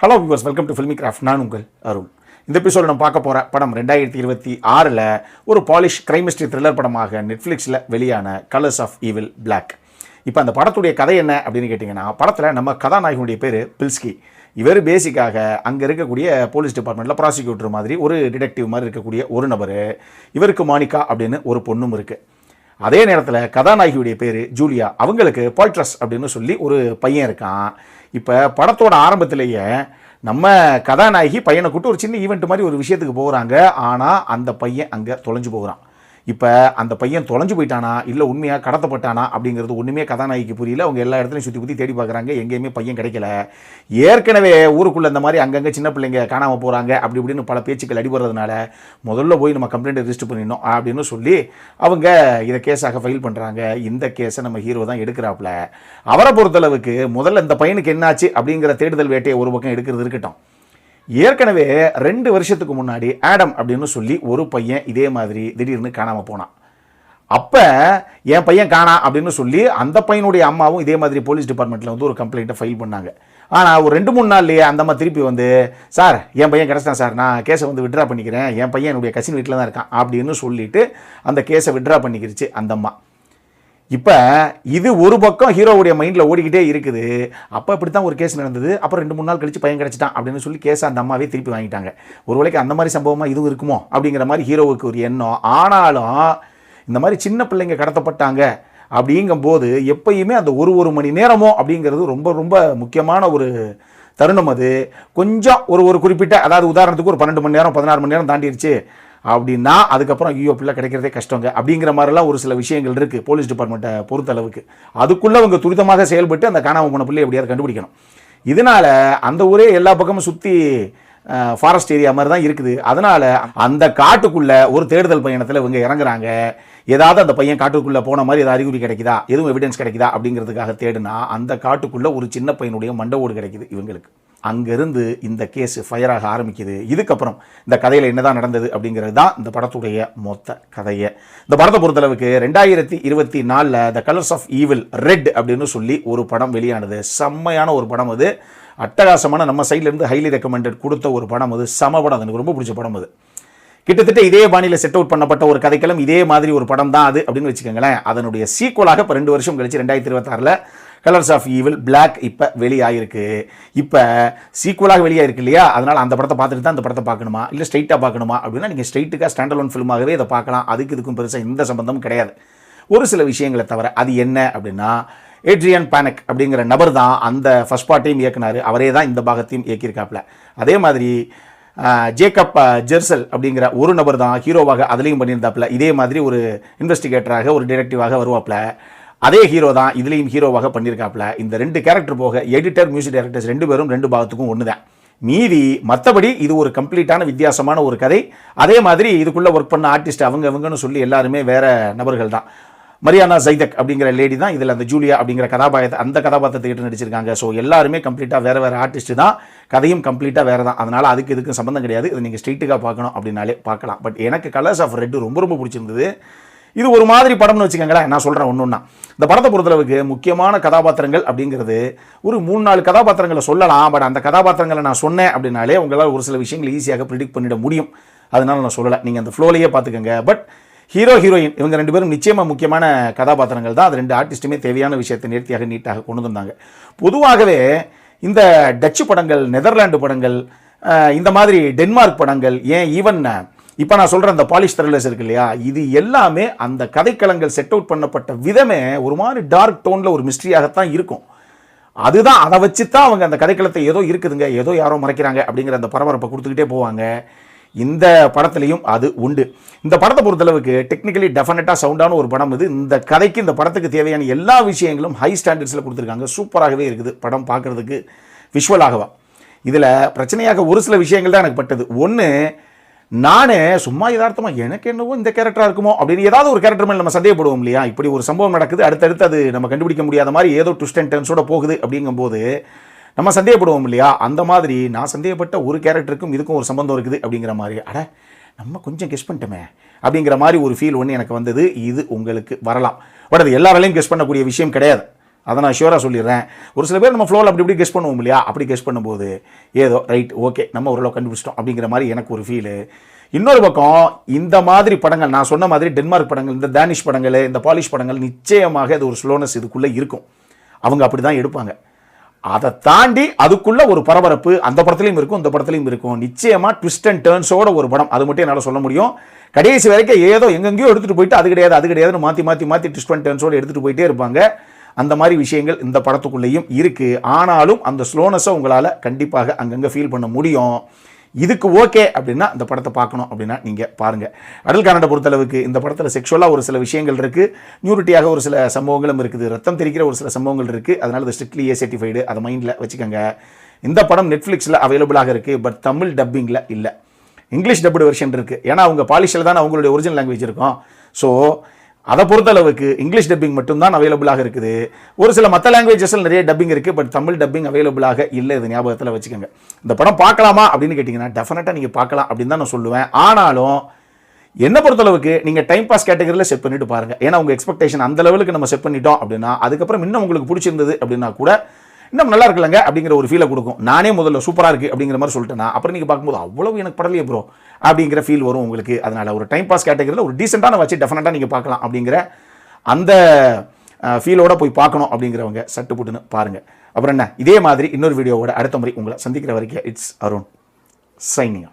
Hello viewers, welcome to filmi craft. நான் உங்கள் அருள். இந்த எபிசோட நம்ம பார்க்க போகிற படம் 2026 ஒரு பாலிஷ் கிரைம் மிஸ்ட்ரி த்ரில்லர் படமாக நெட்ஃப்ளிக்ஸில் வெளியான கலர்ஸ் ஆஃப் ஈவில் பிளாக். இப்போ அந்த படத்துடைய கதை என்ன அப்படின்னு கேட்டிங்கன்னா, படத்தில் நம்ம கதாநாயகனுடைய பேர் பில்ஸ்கி. இவர் பேசிக்காக அங்கே இருக்கக்கூடிய போலீஸ் டிபார்ட்மெண்ட்டில் ப்ராசிக்யூட்டர் மாதிரி ஒரு டிடெக்டிவ் மாதிரி இருக்கக்கூடிய ஒரு நபர். இவருக்கு மானிகா அப்படின்னு ஒரு பொண்ணும் இருக்குது. அதே நேரத்தில் கதாநாயகியுடைய பேர் ஜூலியா. அவங்களுக்கு பாய்ட்ரஸ் அப்படின்னு சொல்லி ஒரு பையன் இருக்கான். இப்போ படத்தோட ஆரம்பத்திலேயே நம்ம கதாநாயகி பையனை கூட்டு ஒரு சின்ன ஈவெண்ட் மாதிரி ஒரு விஷயத்துக்கு போகிறாங்க. ஆனால் அந்த பையன் அங்கே தொலைஞ்சு போகிறான். இப்போ அந்த பையன் தொலைஞ்சு போயிட்டானா இல்லை உண்மையாக கடத்தப்பட்டானா அப்படிங்கிறது ஒன்றுமே கதாநாயகிக்கு புரியல. அவங்க எல்லா இடத்துலையும் சுற்றி தேடி பார்க்குறாங்க, எங்கேயுமே பையன் கிடைக்கல. ஏற்கனவே ஊருக்குள்ளே இந்த மாதிரி அங்கங்கே சின்ன பிள்ளைங்க காணாமல் போகிறாங்க அப்படி இப்படின்னு பல பேச்சுக்கள் அடிபடுறதுனால முதல்ல போய் நம்ம கம்ப்ளைண்ட் ரெஜிஸ்டர் பண்ணிடணும் அப்படின்னு சொல்லி அவங்க இதை கேஸாக ஃபைல் பண்ணுறாங்க. இந்த கேஸை நம்ம ஹீரோ தான் எடுக்கிறாப்புல. அவரை பொறுத்தளவுக்கு முதல்ல இந்த பையனுக்கு என்னாச்சு அப்படிங்கிற தேடுதல் வேட்டையை ஒரு பக்கம் எடுக்கிறது இருக்கட்டும். ஏற்கனவே 2 வருஷத்துக்கு முன்னாடி ஆடம் அப்படின்னு சொல்லி ஒரு பையன் இதே மாதிரி திடீர்னு காணாமல் போனான். அப்போ என் பையன் காணா அப்படின்னு சொல்லி அந்த பையனுடைய அம்மாவும் இதே மாதிரி போலீஸ் டிபார்ட்மெண்ட்டில் வந்து ஒரு கம்ப்ளைண்ட்டை ஃபைல் பண்ணாங்க. ஆனால் ஒரு 2-3 நாள்லேயே அந்த அம்மா திருப்பி வந்து, சார் என் பையன் கிடச்சிட்டான் சார், நான் கேஸை வந்து விட்ரா பண்ணிக்கிறேன், என் பையன் என்னுடைய கசின் வீட்டில் தான் இருக்கான் அப்படின்னு சொல்லிட்டு அந்த கேஸை விட்ரா பண்ணிக்கிருச்சு அந்த அம்மா. இப்போ இது ஒரு பக்கம் ஹீரோவுடைய மைண்டில் ஓடிக்கிட்டே இருக்குது. அப்போ இப்படி தான் ஒரு கேஸ் நடந்தது, அப்புறம் 2-3 நாள் கழிச்சு பையன் கிடச்சிட்டான் அப்படின்னு சொல்லி கேஸை அந்த அம்மாவே திருப்பி வாங்கிட்டாங்க. ஒரு வேளைக்கு அந்த மாதிரி சம்பவமாக இதுவும் இருக்குமோ அப்படிங்கிற மாதிரி ஹீரோவுக்கு ஒரு எண்ணம். ஆனாலும் இந்த மாதிரி சின்ன பிள்ளைங்க கடத்தப்பட்டாங்க அப்படிங்கும்போது எப்பயுமே அந்த ஒரு மணி நேரமோ அப்படிங்கிறது ரொம்ப ரொம்ப முக்கியமான ஒரு தருணம். அது கொஞ்சம் ஒரு குறிப்பிட்ட, அதாவது உதாரணத்துக்கு ஒரு 12 மணி நேரம் 16 மணி நேரம் தாண்டிடுச்சு அப்படின்னா அதுக்கப்புறம் ஐயோ பிள்ளை கிடைக்கிறதே கஷ்டங்க அப்படிங்கிற மாதிரிலாம் ஒரு சில விஷயங்கள் இருக்குது போலீஸ் டிபார்ட்மெண்ட்டை பொறுத்தளவுக்கு. அதுக்குள்ளே அவங்க துரிதமாக செயல்பட்டு அந்த காணாமல் போன பிள்ளை எப்படியாவது கண்டுபிடிக்கணும். இதனால் அந்த ஊரே எல்லா பக்கமும் சுற்றி ஃபாரஸ்ட் ஏரியா மாதிரி தான் இருக்குது. அதனால் அந்த காட்டுக்குள்ளே ஒரு தேடுதல் பயணத்தில் இவங்க இறங்குறாங்க. ஏதாவது அந்த பையன் காட்டுக்குள்ளே போன மாதிரி ஏதாவது அறிகுறி கிடைக்குதா, எதுவும் எவிடன்ஸ் கிடைக்குதா அப்படிங்கிறதுக்காக தேடுனா அந்த காட்டுக்குள்ளே ஒரு சின்ன பையனுடைய மண்டவோடு கிடைக்குது இவங்களுக்கு. அங்கேருந்து இந்த கேஸ் ஃபயராக ஆரம்பிக்குது. இதுக்கப்புறம் இந்த கதையில் என்னதான் நடந்தது அப்படிங்கிறது தான் இந்த படத்துடைய மொத்த கதையை. இந்த படத்தை பொறுத்தளவுக்கு 2024 The Colours of Evil Red அப்படின்னு சொல்லி ஒரு படம் வெளியானது. செம்மையான ஒரு படம் அது. அட்டகாசமான, நம்ம சைட்லேருந்து ஹைலி ரெக்கமெண்டட் கொடுத்த ஒரு படம் அது. செம படம், எனக்கு ரொம்ப பிடிச்ச படம் அது. கிட்டத்தட்ட இதே பாணியில் செட் அவுட் பண்ணப்பட்ட ஒரு கதைக்களம், இதே மாதிரி ஒரு படம் தான் அது அப்படின்னு வச்சுக்கோங்களேன். அதனுடைய சீக்குவலாக இப்போ 2 வருஷம் கழிச்சு 2026 கலர்ஸ் ஆஃப் ஈவில் பிளாக் இப்போ வெளியாகிருக்கு. இப்போ சீக்குவலாக வெளியாகிருக்கு இல்லையா, அதனால் அந்த படத்தை பார்த்துட்டு தான் இந்த படத்தை பார்க்கணுமா இல்லை ஸ்ட்ரைட்டாக பார்க்கணுமா அப்படின்னா நீங்கள் ஸ்ட்ரைட்டுக்காக ஸ்டாண்டலோன் ஃபிலிமாகவே இதை பார்க்கலாம். அதுக்கு இதுக்கும் பெருசாக எந்த சம்பந்தமும் கிடையாது, ஒரு சில விஷயங்களை தவிர. அது என்ன அப்படின்னா, ஏட்ரியன் பானக் அப்படிங்கிற நபர் தான் அந்த ஃபர்ஸ்ட் பார்ட்டையும் இயக்குனார். அவரே தான் இந்த பாகத்தையும் இயக்கியிருக்காப்புல. அதே மாதிரி ஜேக்கப் ஜெர்சல் அப்படிங்கிற ஒரு நபர் தான் ஹீரோவாக அதுலேயும் பண்ணியிருந்தாப்புல. இதே மாதிரி ஒரு இன்வெஸ்டிகேட்டராக ஒரு டிடெக்டிவாக வருவாப்புல. அதே ஹீரோ தான் இதுலேயும் ஹீரோவாக பண்ணியிருக்காப்புல. இந்த 2 கேரக்டர் போக எடிட்டர், மியூசிக் டைரக்டர்ஸ் 2 பேரும் 2 பாகத்துக்கும் ஒன்று தான். மீதி மற்றபடி இது ஒரு கம்ப்ளீட்டான வித்தியாசமான ஒரு கதை. அதே மாதிரி இதுக்குள்ளே ஒர்க் பண்ண ஆர்டிஸ்ட் அவங்கன்னு சொல்லி எல்லாருமே வேறு நபர்கள் தான். மரியானா ஜைதக் அப்படிங்கிற லேடி தான் இதில் அந்த ஜூலியா அப்படிங்கிற அந்த கதாபாத்திரத்தை நடிச்சிருக்காங்க. ஸோ எல்லாருமே கம்ப்ளீட்டாக வேறு ஆர்டிஸ்ட் தான். கதையும் கம்ப்ளீட்டாக வேறு தான். அதனால் அதுக்கு இதுக்கும் சம்மந்தம் கிடையாது. இதை நீங்கள் ஸ்ட்ரெயிட்டுக்காக பார்க்கணும் அப்படின்னாலே பார்க்கலாம். பட் எனக்கு கலர்ஸ் ஆஃப் ரெட் ரொம்ப ரொம்ப பிடிச்சிருந்தது. இது ஒரு மாதிரி படம்னு வச்சுக்கோங்களேன். நான் சொல்கிறேன் ஒன்றுன்னா, இந்த படத்தை பொறுத்தளவுக்கு முக்கியமான கதாபாத்திரங்கள் அப்படிங்கிறது ஒரு 3-4 கதாபாத்திரங்களை சொல்லலாம். பட் அந்த கதாபாத்திரங்களை நான் சொன்னேன் அப்படின்னாலே உங்களால் ஒரு சில விஷயங்கள் ஈஸியாக ப்ரிடிக்ட் பண்ணிட முடியும். அதனால நான் சொல்லலை, நீங்கள் அந்த ஃப்ளோலையே பார்த்துக்கோங்க. பட் ஹீரோ ஹீரோயின் இவங்க 2 பேரும் நிச்சயமாக முக்கியமான கதாபாத்திரங்கள் தான். அது 2 ஆர்டிஸ்ட்டுமே தேவையான விஷயத்தை நேர்த்தியாக நீட்டாக கொண்டு வந்தாங்க. பொதுவாகவே இந்த டச்சு படங்கள், நெதர்லாண்டு படங்கள், இந்த மாதிரி டென்மார்க் படங்கள், ஏன் ஈவன் இப்போ நான் சொல்கிற அந்த பாலிஷ் த்ரில்லர்ஸ் இருக்கு இல்லையா, இது எல்லாமே அந்த கதைக்களங்கள் செட் அவுட் பண்ணப்பட்ட விதமே ஒரு மாதிரி டார்க் டோனில் ஒரு மிஸ்ட்ரியாகத்தான் இருக்கும். அதுதான், அதை வச்சு தான் அவங்க அந்த கதைக்களத்தை ஏதோ இருக்குதுங்க, ஏதோ யாரோ மறைக்கிறாங்க அப்படிங்கிற அந்த பரபரப்பை கொடுத்துக்கிட்டே போவாங்க. இந்த படத்துலையும் அது உண்டு. இந்த படத்தை பொறுத்தளவுக்கு டெக்னிக்கலி டெஃபினட்டாக சவுண்டான ஒரு படம் இது. இந்த கதைக்கு, இந்த படத்துக்கு தேவையான எல்லா விஷயங்களும் ஹை ஸ்டாண்டர்ட்ஸில் கொடுத்துருக்காங்க. சூப்பராகவே இருக்குது படம் பார்க்குறதுக்கு விஷுவலாகவா. இதில் பிரச்சனையாக ஒரு சில விஷயங்கள் தான் எனக்கு பட்டது. ஒன்று, நானே சும்மா யதார்த்தமாக எனக்கு என்னவோ இந்த கேரக்டராக இருக்குமோ அப்படின்னு ஏதாவது ஒரு கேரக்டர் மேலே நம்ம சந்தேகப்படுவோம் இல்லையா. இப்படி ஒரு சம்பவம் நடக்குது, அடுத்தடுத்து அது நம்ம கண்டுபிடிக்க முடியாத மாதிரி ஏதோ ட்விஸ்ட் அண்ட் டர்ன்ஸோட போகுது அப்படிங்கும்போது நம்ம சந்தேகப்படுவோம் இல்லையா. அந்த மாதிரி நான் சந்தேகப்பட்ட ஒரு கேரக்டருக்கும் இதுக்கும் ஒரு சம்பந்தம் இருக்குது அப்படிங்கிற மாதிரி, அட நம்ம கொஞ்சம் கெஸ் பண்ணிட்டோமே அப்படிங்கிற மாதிரி ஒரு ஃபீல் ஒன்று எனக்கு வந்தது. இது உங்களுக்கு வரலாம். பட் அது எல்லாராலையும் கெஸ் பண்ணக்கூடிய விஷயம் கிடையாது. அதை நான் ஷியூராக சொல்லிடுறேன். ஒரு சில பேர் நம்ம ஃப்ளோவில் அப்படி இப்படி கெஸ் பண்ணுவோம் இல்லையா, அப்படி கெஸ் பண்ணும்போது ஏதோ ரைட் ஓகே நம்ம ஓரளவு கண்டுபிடிச்சிட்டோம் அப்படிங்கிற மாதிரி எனக்கு ஒரு ஃபீலு. இன்னொரு பக்கம் இந்த மாதிரி படங்கள் நான் சொன்ன மாதிரி டென்மார்க் படங்கள், இந்த தானிஷ் படங்கள், இந்த பாலிஷ் படங்கள் நிச்சயமாக அது ஒரு ஸ்லோனஸ் இதுக்குள்ளே இருக்கும். அவங்க அப்படி தான் எடுப்பாங்க. அதை தாண்டி அதுக்குள்ள ஒரு பரபரப்பு அந்த படத்துலையும் இருக்கும், இந்த படத்துலையும் இருக்கும். நிச்சயமாக ட்விஸ்ட் அண்ட் டேர்ன்ஸோட ஒரு படம், அது மட்டும் என்னால் சொல்ல முடியும். கடைசி வரைக்கும் ஏதோ எங்கெங்கேயோ எடுத்துகிட்டு போயிட்டு அது கிடையாது அது கிடையாதுன்னு மாற்றி ட்விஸ்ட் அண்ட் டேர்ன்ஸோடு எடுத்துகிட்டு போயிட்டே இருப்பாங்க. அந்த மாதிரி விஷயங்கள் இந்த படத்துக்குள்ளேயும் இருக்குது. ஆனாலும் அந்த ஸ்லோனஸை உங்களால் கண்டிப்பாக அங்கங்கே ஃபீல் பண்ண முடியும். இதுக்கு ஓகே அப்படின்னா இந்த படத்தை பார்க்கணும் அப்படின்னா நீங்கள் பாருங்கள். அடல் கன்னடை பொறுத்தளவுக்கு இந்த படத்தில் செக்ஷுவலாக ஒரு சில விஷயங்கள் இருக்குது, நியூரிட்டியாக ஒரு சில சம்பவங்களும் இருக்குது, ரத்தம் தெரிக்கிற ஒரு சில சம்பவங்கள் இருக்குது. அதனால் இது ஸ்ட்ரிக்ட்லி A-certified, அதை மைண்டில் வச்சுக்கோங்க. இந்த படம் நெட்ஃப்ளிக்ஸில் அவைலபிளாக இருக்குது, பட் தமிழ் டப்பிங்கில் இல்லை, இங்கிலீஷ் டப்புடு வெர்ஷன் இருக்குது. ஏன்னா அவங்க பாலிஷில் தான் அவங்களுடைய ஒரிஜினல் லாங்குவேஜ் இருக்கும். ஸோ அதை பொறுத்தளவுக்கு இங்கிலீஷ் டப்பிங் மட்டும்தான் அவைலபிளாக இருக்குது. ஒரு சில மற்ற லாங்குவேஜஸில் நிறைய டப்பிங் இருக்குது, பட் தமிழ் டப்பிங் அவைலபிளாக இல்லை. இது ஞாபகத்தில் வச்சுக்கோங்க. இந்த படம் பார்க்கலாமா அப்படின்னு கேட்டிங்கன்னா டெஃபினட்டாக நீங்கள் பார்க்கலாம் அப்படின்னு தான் நான் சொல்லுவேன். ஆனாலும் என்னை பொறுத்தளவுக்கு நீங்கள் டைம் பாஸ் கேட்டகரியில் செட் பண்ணிட்டு பாருங்கள். ஏன்னா உங்கள் எக்ஸ்பெக்டேஷன் அந்த லெவலுக்கு நம்ம செட் பண்ணிட்டோம் அப்படின்னா அதுக்கப்புறம் இன்னும் உங்களுக்கு பிடிச்சிருந்தது அப்படின்னா கூட இன்னும் நல்லா இருக்குல்லங்க அப்படிங்கிற ஒரு ஃபீலை கொடுக்கும். நானே முதல்ல சூப்பராக இருக்குது அப்படிங்கிற மாதிரி சொல்லிட்டேன்னா அப்புறம் நீங்கள் பார்க்கும்போது அவ்வளவு எனக்கு படலையே ப்ரோ அப்படிங்கிற ஃபீல் வரும் உங்களுக்கு. அதனால் ஒரு டைம் பாஸ் கேட்டகரியில் ஒரு டீசெண்டான வச்சு டெஃபினட்டாக நீங்கள் பார்க்கலாம் அப்படிங்கிற அந்த ஃபீலோட போய் பார்க்கணும் அப்படிங்கிறவங்க சட்டு புட்டுன்னு பாருங்கள். அப்புறம் என்ன, இதே மாதிரி இன்னொரு வீடியோவோட அடுத்த முறை உங்களை சந்திக்கிற வரைக்கும் இட்ஸ் அருண் சைனிங்.